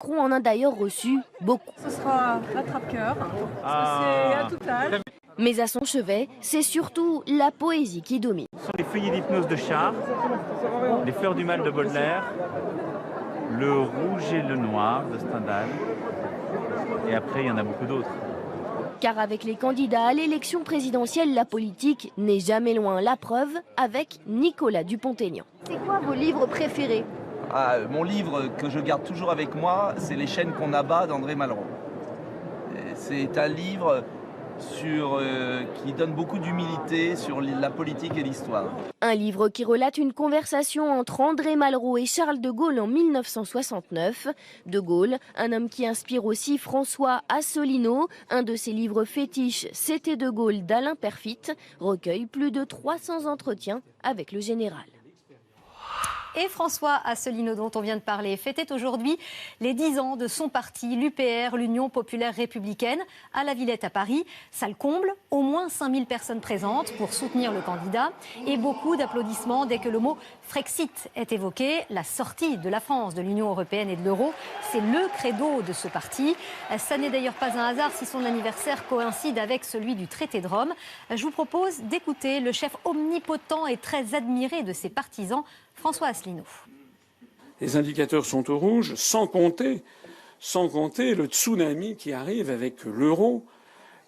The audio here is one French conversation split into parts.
Macron en a d'ailleurs reçu beaucoup. Ce sera attrape-cœur, parce que c'est à tout âge. Mais à son chevet, c'est surtout la poésie qui domine. Ce sont les feuillets d'hypnose de Chartres, les fleurs du mal de Baudelaire, le rouge et le noir de Stendhal, et après il y en a beaucoup d'autres. Car avec les candidats à l'élection présidentielle, la politique n'est jamais loin. La preuve avec Nicolas Dupont-Aignan. C'est quoi vos livres préférés? Mon livre que je garde toujours avec moi, c'est Les chaînes qu'on abat d'André Malraux. C'est un livre qui donne beaucoup d'humilité sur la politique et l'histoire. Un livre qui relate une conversation entre André Malraux et Charles de Gaulle en 1969. De Gaulle, un homme qui inspire aussi François Asselineau. Un de ses livres fétiches, C'était de Gaulle d'Alain Perfit, recueille plus de 300 entretiens avec le général. Et François Asselineau, dont on vient de parler, fêtait aujourd'hui les 10 ans de son parti, l'UPR, l'Union populaire républicaine, à la Villette à Paris. Ça le comble, au moins 5000 personnes présentes pour soutenir le candidat et beaucoup d'applaudissements dès que le mot Frexit est évoqué. La sortie de la France de l'Union européenne et de l'euro, c'est le credo de ce parti. Ça n'est d'ailleurs pas un hasard si son anniversaire coïncide avec celui du traité de Rome. Je vous propose d'écouter le chef omnipotent et très admiré de ses partisans, François Asselineau. Les indicateurs sont au rouge, sans compter le tsunami qui arrive avec l'euro,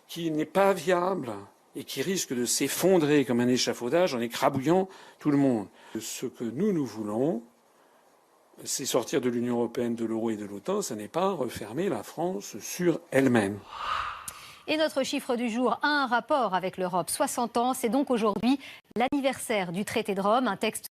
qui n'est pas viable et qui risque de s'effondrer comme un échafaudage en écrabouillant tout le monde. Ce que nous voulons, c'est sortir de l'Union européenne, de l'euro et de l'OTAN. Ça n'est pas refermer la France sur elle-même. Et notre chiffre du jour a un rapport avec l'Europe. 60 ans, c'est donc aujourd'hui l'anniversaire du traité de Rome, un texte